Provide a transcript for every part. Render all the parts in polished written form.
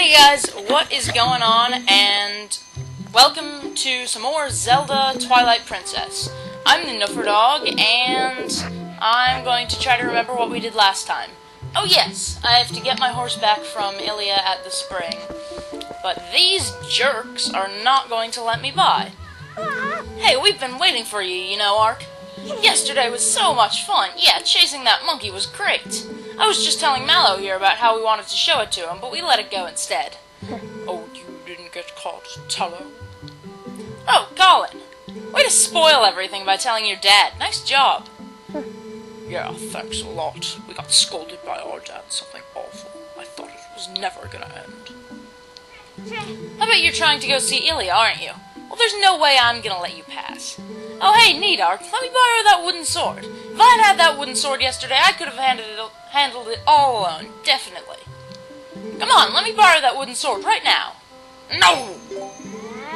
Hey guys, what is going on? And welcome to some more Zelda Twilight Princess. I'm the Nuffer Dog, and I'm going to try to remember what we did last time. Oh yes, I have to get my horse back from Ilia at the spring. But these jerks are not going to let me by. Hey, we've been waiting for you, you know, Ark. Yesterday was so much fun. Yeah, chasing that monkey was great. I was just telling Mallow here about how we wanted to show it to him, but we let it go instead. Oh, you didn't get caught, Tallow. Oh, Colin. Way to spoil everything by telling your dad. Nice job. Yeah, thanks a lot. We got scolded by our dad, something awful. I thought it was never gonna end. I bet you're trying to go see Ilia, aren't you? Well, there's no way I'm gonna let you pass. Oh, hey, Needark, let me borrow that wooden sword. If I had that wooden sword yesterday, I could have handled it all alone, definitely. Come on, let me borrow that wooden sword right now. No!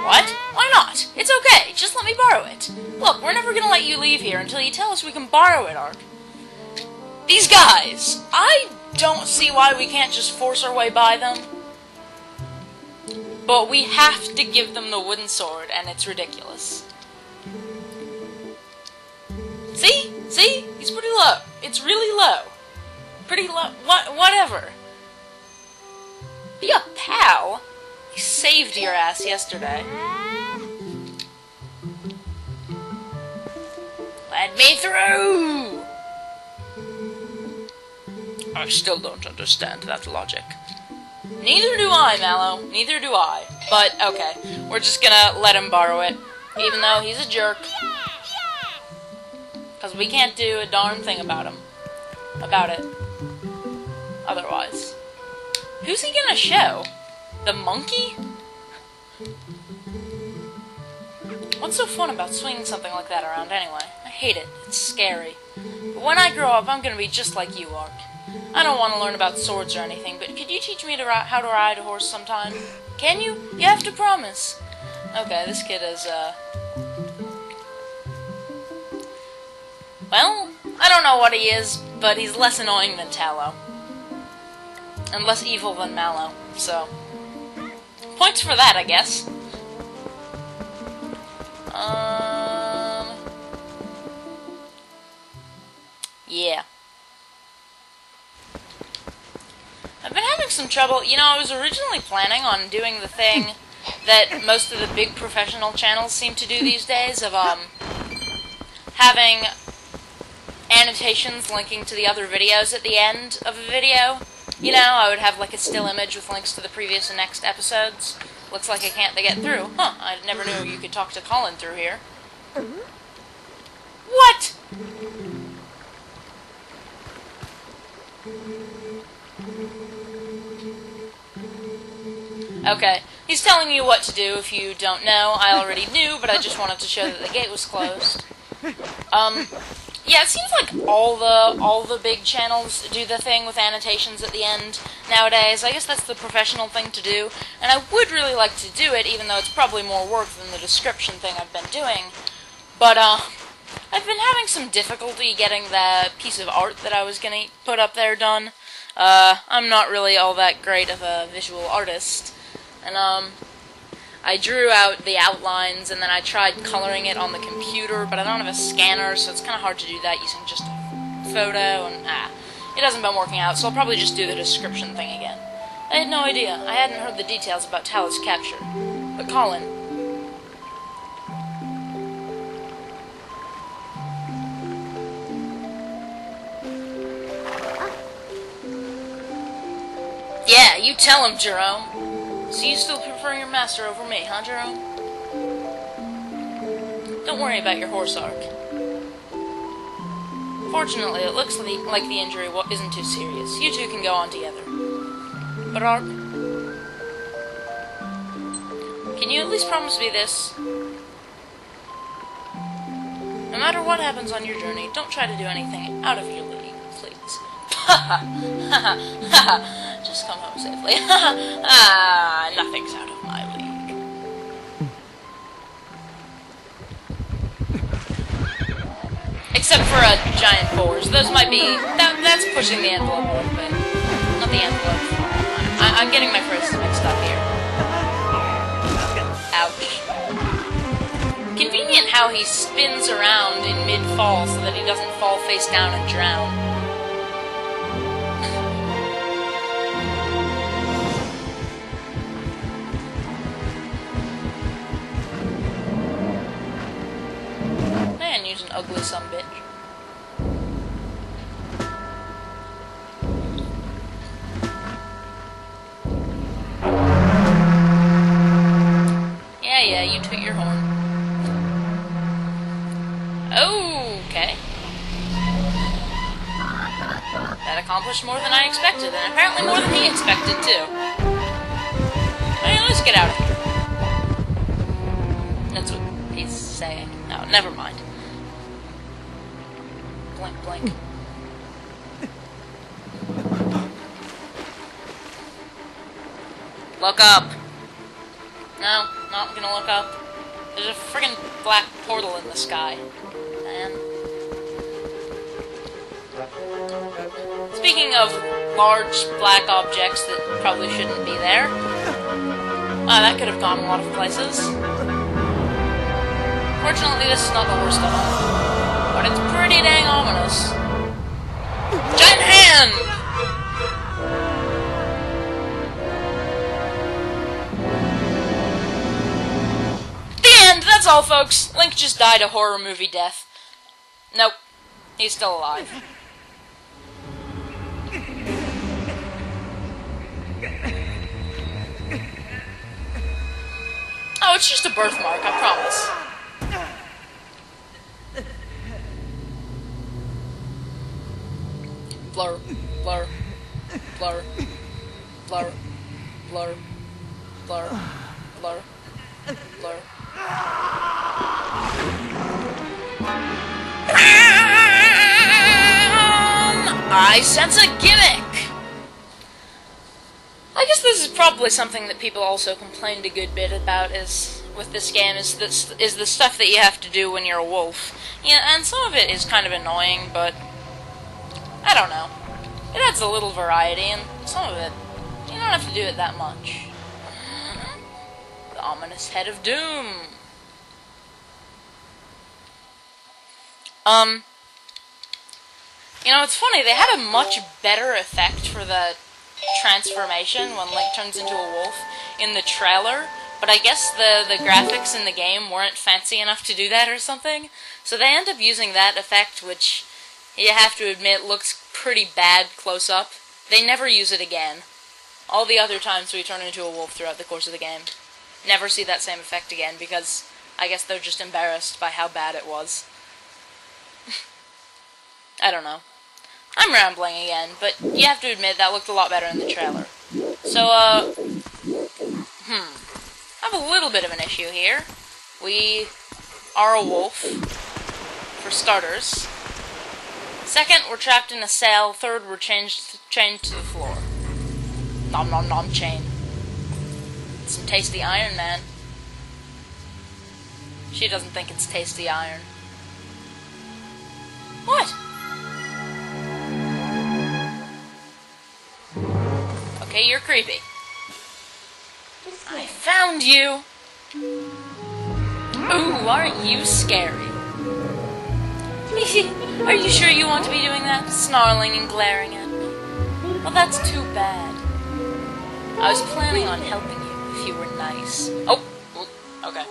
What? Why not? It's okay, just let me borrow it. Look, we're never gonna let you leave here until you tell us we can borrow it, Ark. These guys! I don't see why we can't just force our way by them. But we have to give them the wooden sword, and it's ridiculous. See? See? He's pretty low. It's really low. Pretty low. Whatever. Be a pal? He saved your ass yesterday. Let me through! I still don't understand that logic. Neither do I, Mallow. Neither do I. But, okay. We're just gonna let him borrow it. Even though he's a jerk. Because we can't do a darn thing about him. About it. Otherwise. Who's he gonna show? The monkey? What's so fun about swinging something like that around anyway? I hate it. It's scary. But when I grow up, I'm gonna be just like you, Ark. I don't want to learn about swords or anything, but could you teach me how to ride a horse sometime? Can you? You have to promise. Okay, this kid is, well, I don't know what he is, but he's less annoying than Tallow. And less evil than Mallow, so. Points for that, I guess. Yeah. I've been having some trouble. You know, I was originally planning on doing the thing that most of the big professional channels seem to do these days of, having annotations linking to the other videos at the end of a video. You know, I would have like a still image with links to the previous and next episodes. Looks like I can't get through. Huh, I never knew you could talk to Colin through here. What? Okay, he's telling you what to do if you don't know. I already knew, but I just wanted to show that the gate was closed. Yeah, it seems like all the big channels do the thing with annotations at the end nowadays. I guess that's the professional thing to do, and I would really like to do it, even though it's probably more work than the description thing I've been doing. But, I've been having some difficulty getting the piece of art that I was gonna put up there done. I'm not really all that great of a visual artist, and, I drew out the outlines, and then I tried coloring it on the computer, but I don't have a scanner, so it's kind of hard to do that using just a photo, and, it hasn't been working out, so I'll probably just do the description thing again. I had no idea. I hadn't heard the details about Talow's capture. But Colin... Yeah, you tell him, Jerome. So you still prefer your master over me, huh, Jerome? Don't worry about your horse, Ark. Fortunately, it looks like the injury isn't too serious. You two can go on together. But Ark, can you at least promise me this? No matter what happens on your journey, don't try to do anything out of your league, please. Ha ha ha ha. Just come home safely. Nothing's out of my league. Except for giant boars. Those might be... That's pushing the envelope a little bit. Not the envelope. I'm getting my first mixed up here. Ouch. Convenient how he spins around in mid-fall so that he doesn't fall face down and drown. Man, use an ugly sumbitch. Yeah, you toot your horn. Okay. That accomplished more than I expected, and apparently more than he expected, too. Hey, let's get out of here. That's what he's saying. No, never mind. Blink, blink. Look up. No, not gonna look up. There's a friggin' black portal in the sky. Man. Speaking of large black objects that probably shouldn't be there. That could have gone a lot of places. Fortunately, this is not the worst of them. But it's pretty dang ominous. Giant hand! That's all, folks. Link just died a horror movie death. Nope. He's still alive. Oh, it's just a birthmark, I promise. Blur, blur, blur, blur, blur, blur, blur, blur. I sense a gimmick! I guess this is probably something that people also complained a good bit about with this game is the stuff that you have to do when you're a wolf. Yeah, and some of it is kind of annoying, but I don't know. It adds a little variety, and some of it, you don't have to do it that much. The ominous head of doom. You know, it's funny, they had a much better effect for the transformation when Link turns into a wolf in the trailer, but I guess the graphics in the game weren't fancy enough to do that or something, so they end up using that effect, which you have to admit looks pretty bad close up. They never use it again. All the other times we turn into a wolf throughout the course of the game, never see that same effect again, because I guess they're just embarrassed by how bad it was. I don't know. I'm rambling again, but you have to admit that looked a lot better in the trailer. So, I have a little bit of an issue here. We are a wolf, for starters. Second, we're trapped in a cell. Third, we're chained to the floor. Nom nom nom chain. Some tasty iron, man. She doesn't think it's tasty iron. What? Okay, you're creepy. I found you! Ooh, aren't you scary? Are you sure you want to be doing that? Snarling and glaring at me? Well, that's too bad. I was planning on helping you if you were nice. Oh, okay.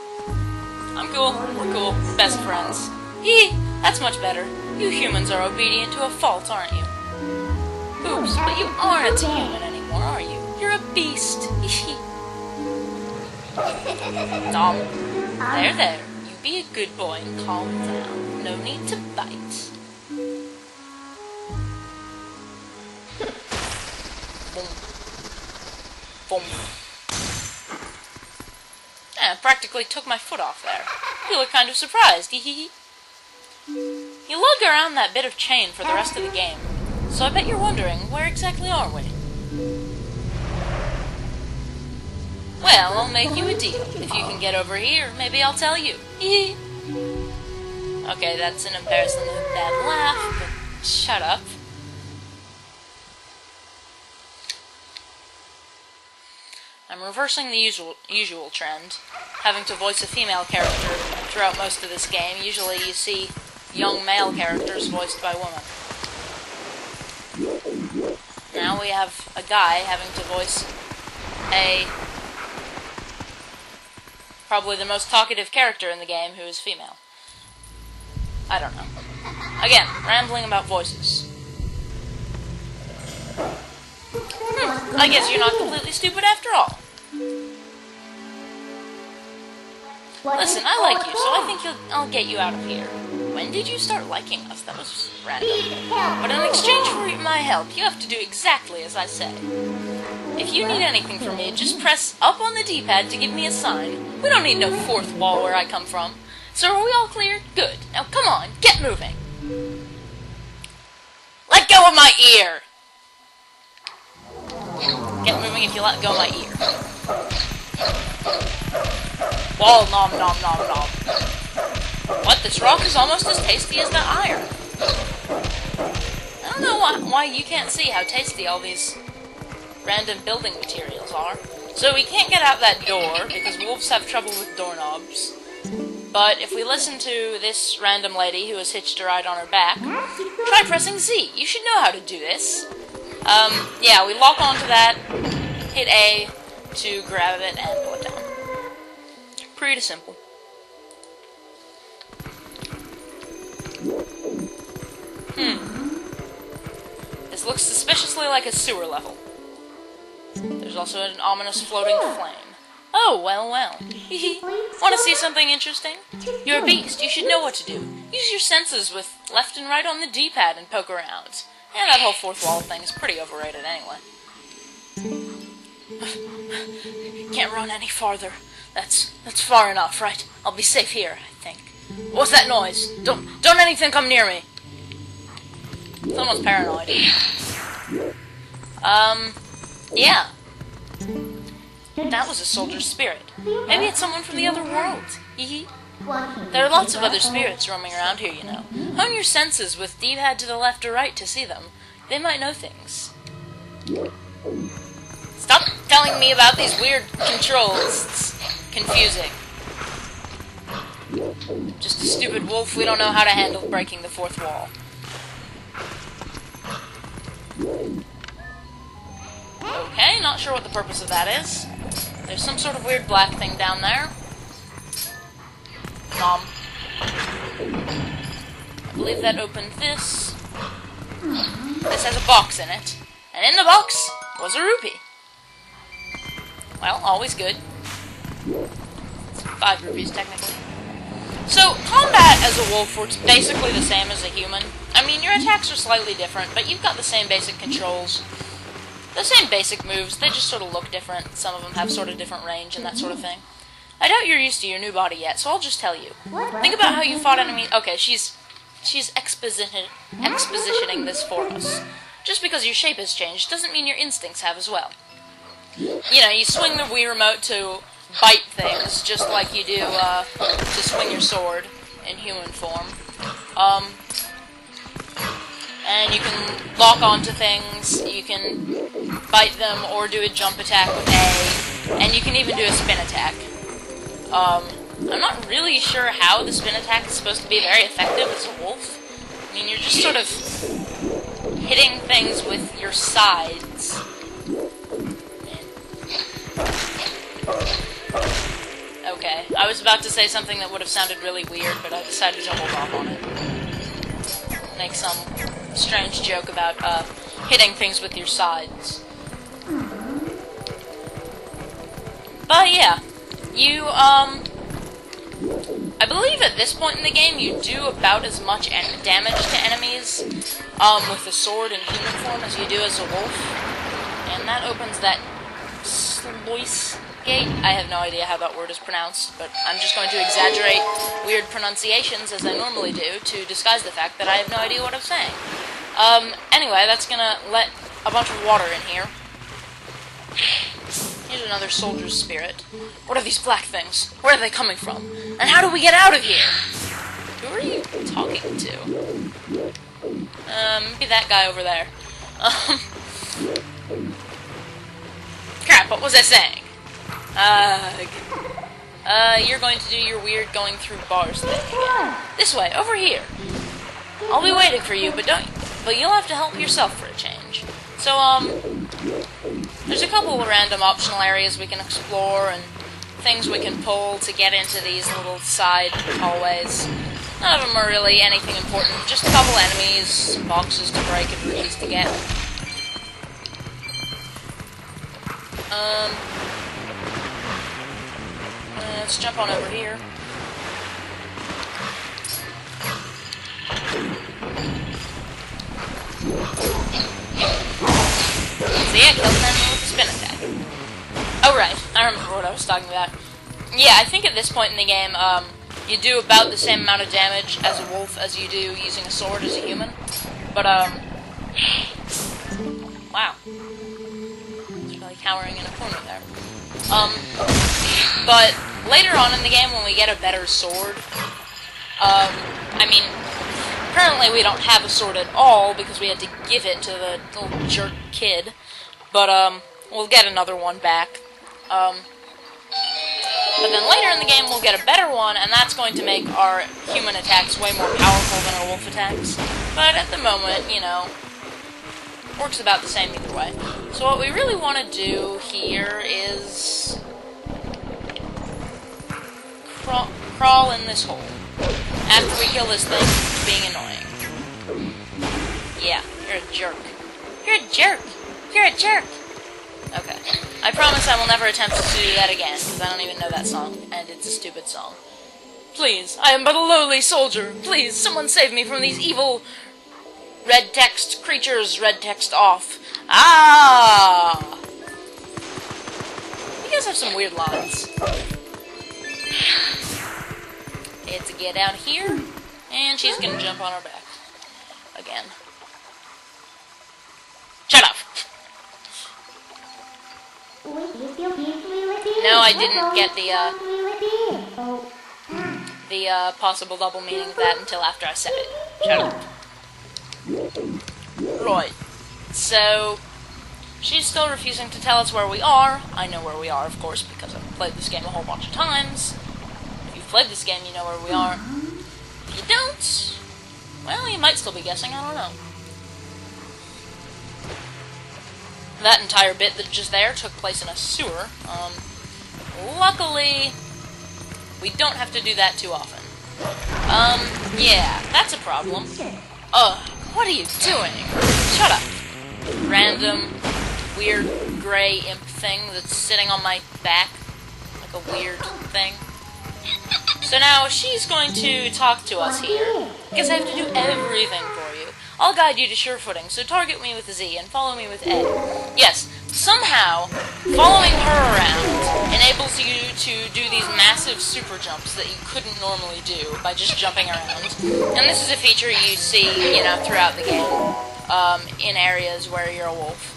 I'm cool. We're cool. Best friends. That's much better. You humans are obedient to a fault, aren't you? Oops, but you aren't a human anymore, are you? You're a beast. Nom. There. You be a good boy and calm down. No need to bite. Boom. Boom. Yeah, I practically took my foot off there. You look kind of surprised. You lug around that bit of chain for the rest of the game, so I bet you're wondering, where exactly are we? Well, I'll make you a deal. If you can get over here, maybe I'll tell you. Okay, that's an embarrassingly bad laugh, but shut up. I'm reversing the usual trend, having to voice a female character throughout most of this game. Usually you see young male characters voiced by women. Now we have a guy having to voice probably the most talkative character in the game who is female. I don't know. Again, rambling about voices. I guess you're not completely stupid after all. Listen, I like you, so I think I'll get you out of here. When did you start liking us? That was random. But in exchange for my help, you have to do exactly as I say. If you need anything from me, just press up on the D-pad to give me a sign. We don't need no fourth wall where I come from. So are we all clear? Good. Now come on, get moving. Let go of my ear! Get moving if you let go of my ear. Wall nom nom nom nom. What? This rock is almost as tasty as that iron. I don't know why you can't see how tasty all these random building materials are. So we can't get out that door because wolves have trouble with doorknobs. But if we listen to this random lady who has hitched a ride on her back, try pressing Z. You should know how to do this. Yeah, we lock onto that, hit A to grab it and pull it down. Pretty simple. This looks suspiciously like a sewer level. There's also an ominous floating flame. Oh, well, well. Want to see something interesting? You're a beast. You should know what to do. Use your senses with left and right on the D-pad and poke around. And that whole fourth wall thing is pretty overrated anyway. Can't run any farther. That's far enough, right? I'll be safe here, I think. What's that noise? Don't anything come near me. Someone's paranoid. Yeah. That was a soldier's spirit. Maybe it's someone from the other world. Hee. There are lots of other spirits roaming around here, you know. Hone your senses with D-pad to the left or right to see them. They might know things. Stop telling me about these weird controls. It's confusing. Just a stupid wolf. We don't know how to handle breaking the fourth wall. Okay, not sure what the purpose of that is. There's some sort of weird black thing down there. I believe that opened this. This has a box in it. And in the box was a rupee. Well, always good. It's 5 rupees, technically. So, combat as a wolf works basically the same as a human. I mean, your attacks are slightly different, but you've got the same basic controls. The same basic moves, they just sort of look different. Some of them have sort of different range and that sort of thing. I doubt you're used to your new body yet, so I'll just tell you. Think about how you fought enemies. Okay, she's expositioning this for us. Just because your shape has changed doesn't mean your instincts have as well. You know, you swing the Wii remote to bite things, just like you do to swing your sword in human form. And you can lock onto things, you can bite them or do a jump attack with A, and you can even do a spin attack. I'm not really sure how the spin attack is supposed to be very effective as a wolf. I mean, you're just sort of hitting things with your sides. Okay, I was about to say something that would have sounded really weird, but I decided to hold off on it. Make some strange joke about hitting things with your sides. But yeah, you I believe at this point in the game you do about as much damage to enemies with a sword in human form as you do as a wolf, and that opens that sluice gate. I have no idea how that word is pronounced, but I'm just going to exaggerate weird pronunciations as I normally do to disguise the fact that I have no idea what I'm saying. Anyway, that's gonna let a bunch of water in here. Here's another soldier's spirit. What are these black things? Where are they coming from? And how do we get out of here? Who are you talking to? Maybe that guy over there. Crap, what was I saying? You're going to do your weird going through bars thing again. This way, over here. I'll be waiting for you, but you'll have to help yourself for a change. So, there's a couple of random optional areas we can explore and things we can pull to get into these little side hallways. None of them are really anything important, just a couple enemies, some boxes to break and rupees to get. Let's jump on over here. See, I killed them with a spin attack. Oh, right. I remember what I was talking about. Yeah, I think at this point in the game, you do about the same amount of damage as a wolf as you do using a sword as a human. But, wow. It's really cowering in a corner there. But later on in the game, when we get a better sword, I mean, currently we don't have a sword at all because we had to give it to the little jerk kid. But, we'll get another one back. But then later in the game, we'll get a better one, and that's going to make our human attacks way more powerful than our wolf attacks. But at the moment, you know, works about the same either way. So what we really want to do here is crawl in this hole. After we kill this thing, it's being annoying. Yeah, you're a jerk. You're a jerk! You're a jerk! Okay. I promise I will never attempt to do that again, because I don't even know that song, and it's a stupid song. Please, I am but a lowly soldier. Please, someone save me from these evil red text creatures. Red text off. Ah! You guys have some weird lines. It's a get down here, and she's gonna jump on our back. Again. Shut up! No, I didn't get the possible double meaning of that until after I said it. Shut up. Right. So, she's still refusing to tell us where we are. I know where we are, of course, because I've played this game a whole bunch of times. If you've played this game, you know where we are. If you don't, well, you might still be guessing, I don't know. That entire bit that just there took place in a sewer. Luckily, we don't have to do that too often. Yeah, that's a problem. Ugh, what are you doing? Shut up. Random, weird, gray imp thing that's sitting on my back. Like a weird thing. So now, she's going to talk to us here. Because I have to do everything for you. I'll guide you to sure footing, so target me with Z and follow me with A. Yes, somehow, following her around enables you to do these massive super jumps that you couldn't normally do by just jumping around. And this is a feature you see, you know, throughout the game, in areas where you're a wolf.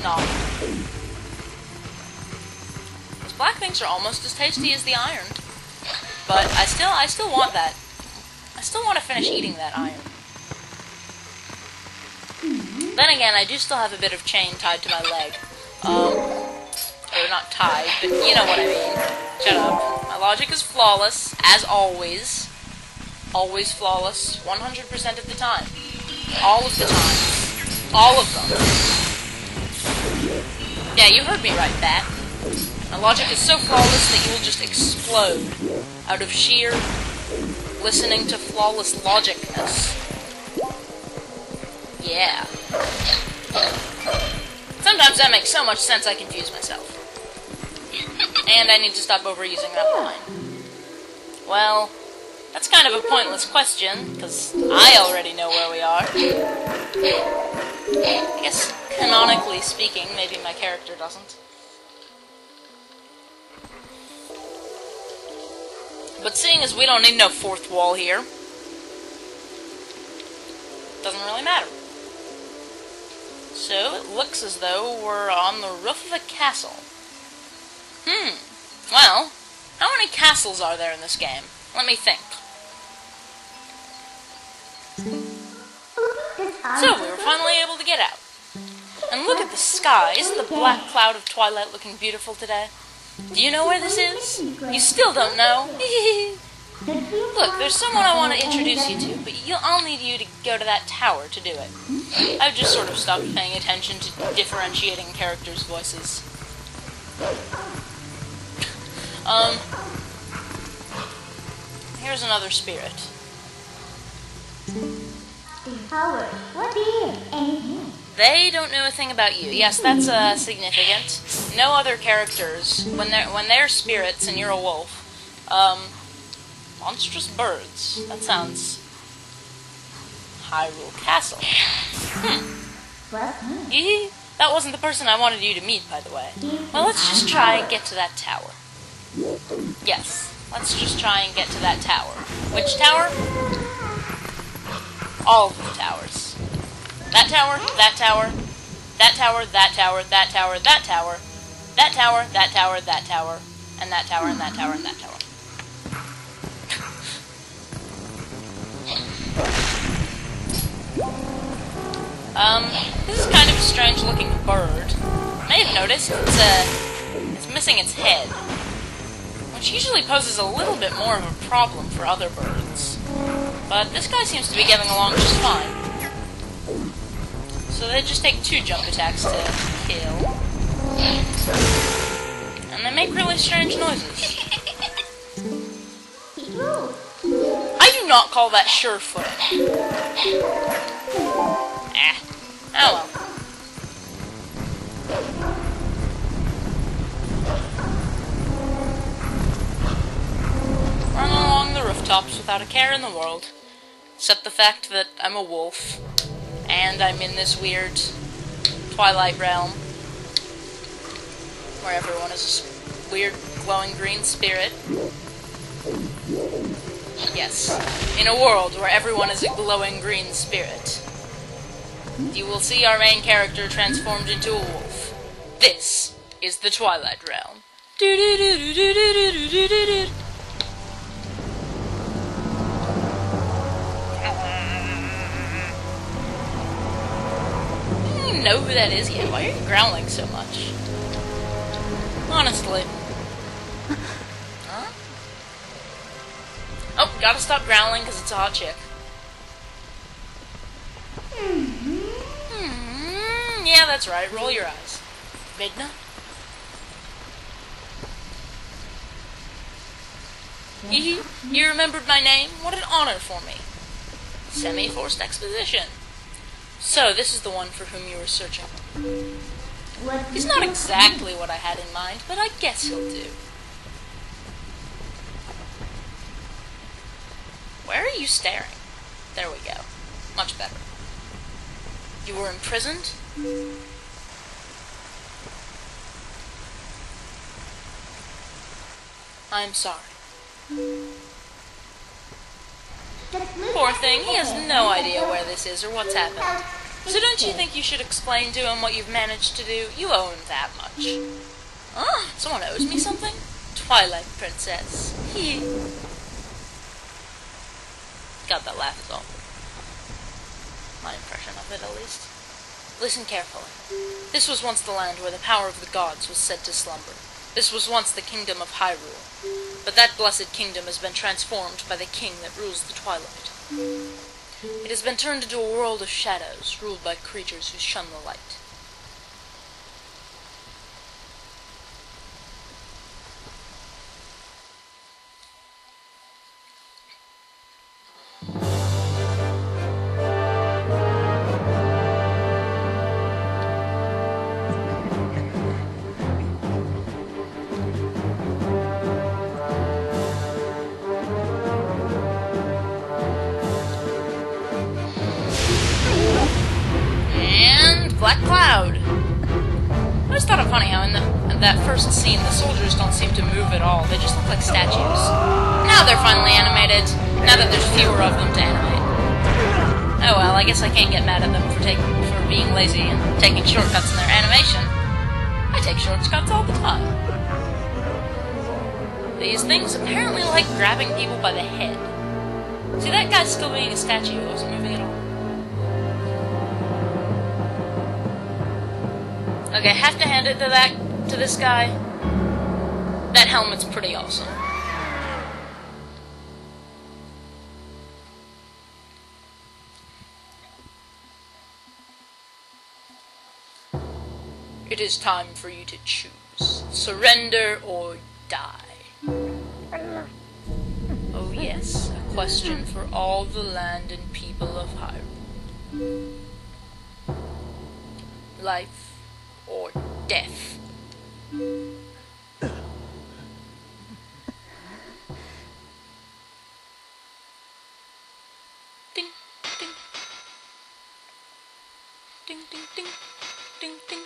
No. Those black things are almost as tasty as the iron. But I still want that. I still want to finish eating that iron. Then again, I do still have a bit of chain tied to my leg. Or not tied, but you know what I mean. Shut up. My logic is flawless, as always. Always flawless, 100% of the time. All of the time. All of them. Yeah, you heard me right, Bat. My logic is so flawless that you will just explode out of sheer listening to flawless logicness. Yeah. Sometimes that makes so much sense I confuse myself. And I need to stop overusing that line. Well, that's kind of a pointless question, because I already know where we are. I guess, canonically speaking, maybe my character doesn't. But seeing as we don't need no fourth wall here, doesn't really matter. So, it looks as though we're on the roof of a castle. Well, how many castles are there in this game? Let me think. So, we were finally able to get out. And look look at the sky. Isn't the black cloud of Twilight looking beautiful today? Do you know where this is? You still don't know? Look, there's someone I want to introduce you to, but I'll need you to go to that tower to do it. I've just sort of stopped paying attention to differentiating characters' voices. Here's another spirit. They don't know a thing about you. Yes, that's significant. No other characters, when they're spirits and you're a wolf, monstrous birds. That sounds Hyrule Castle. That wasn't the person I wanted you to meet, by the way. Well, let's just try and get to that tower. Yes, let's just try and get to that tower. Which tower? All of the towers. That tower, that tower, that tower, that tower, that tower, that tower, that tower, that tower, that tower, and that tower, and that tower, and that tower. This is kind of a strange looking bird. You may have noticed it's missing its head, which usually poses a little bit more of a problem for other birds. But this guy seems to be getting along just fine. So they just take 2 jump attacks to kill. And they make really strange noises. I do not call that sure-footed. Oh well. Run along the rooftops without a care in the world, except the fact that I'm a wolf, and I'm in this weird Twilight realm, where everyone is a weird glowing green spirit. Yes, in a world where everyone is a glowing green spirit. You will see our main character transformed into a wolf. This is the Twilight realm. Know who that is yet? Why are you growling so much? Honestly. Huh? Oh, gotta stop growling because it's a hot chick. Yeah, that's right. Roll your eyes. Midna? You remembered my name? What an honor for me. Semi-forced exposition. So, this is the one for whom you were searching. He's not exactly what I had in mind, but I guess he'll do. Where are you staring? There we go. Much better. You were imprisoned? I'm sorry. Poor thing, he has no idea where this is or what's happened. So don't you think you should explain to him what you've managed to do? You owe him that much. Ah, someone owes me something? Twilight Princess. God, that laugh is awful. My impression of it, at least. Listen carefully. This was once the land where the power of the gods was said to slumber. This was once the kingdom of Hyrule. But that blessed kingdom has been transformed by the king that rules the Twilight. It has been turned into a world of shadows, ruled by creatures who shun the light. Black cloud! I just thought it funny how in that first scene the soldiers don't seem to move at all. They just look like statues. Now they're finally animated, now that there's fewer of them to animate. Oh well, I guess I can't get mad at them for being lazy and taking shortcuts in their animation. I take shortcuts all the time. These things apparently like grabbing people by the head. See, that guy's still being a statue. He wasn't moving at all. Okay, I have to hand it to this guy. That helmet's pretty awesome. It is time for you to choose. Surrender or die. Oh yes, a question for all the land and people of Hyrule. Life or death. Ding, ding. Ding, ding, ding. Ding, ding, ding.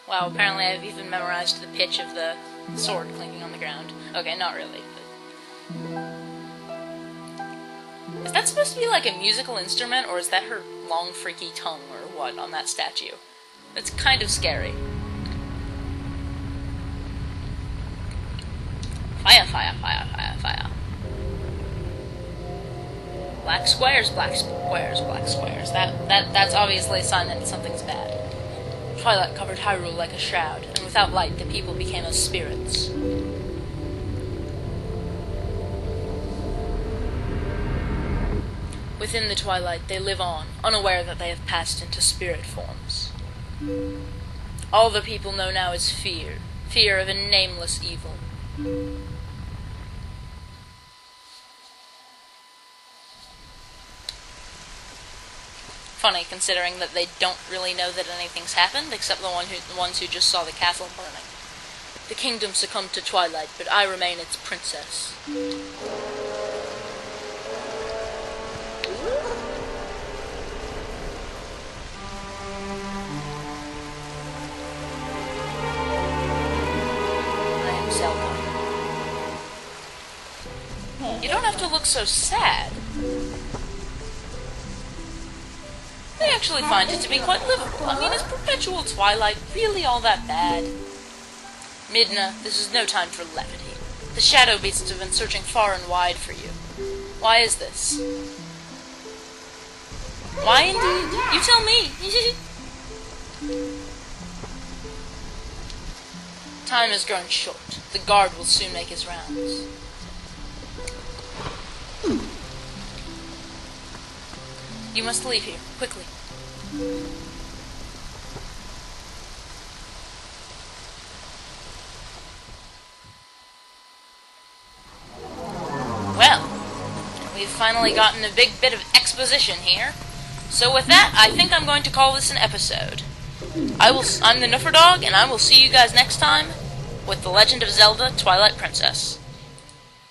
Wow, apparently I've even memorized the pitch of the sword clinking on the ground. Okay, not really, but... Is that supposed to be like a musical instrument, or is that her long, freaky tongue, or what, on that statue? It's kind of scary. Fire, fire, fire, fire, fire. Black squares, black squares, black squares. That's obviously a sign that something's bad. Twilight covered Hyrule like a shroud, and without light the people became as spirits. Within the twilight they live on, unaware that they have passed into spirit forms. All the people know now is fear, fear of a nameless evil. Funny, considering that they don't really know that anything's happened, except the ones who just saw the castle burning. The kingdom succumbed to Twilight, but I remain its princess. I am Zelda. You don't have to look so sad. I actually find it to be quite livable. I mean, is perpetual twilight really all that bad? Midna, this is no time for levity. The shadow beasts have been searching far and wide for you. Why is this? Why indeed? You tell me! Time has grown short. The guard will soon make his rounds. You must leave here, quickly. Well, we've finally gotten a big bit of exposition here. So with that, I think I'm going to call this an episode. I'm the Nuffer Dog, and I will see you guys next time with The Legend of Zelda: Twilight Princess.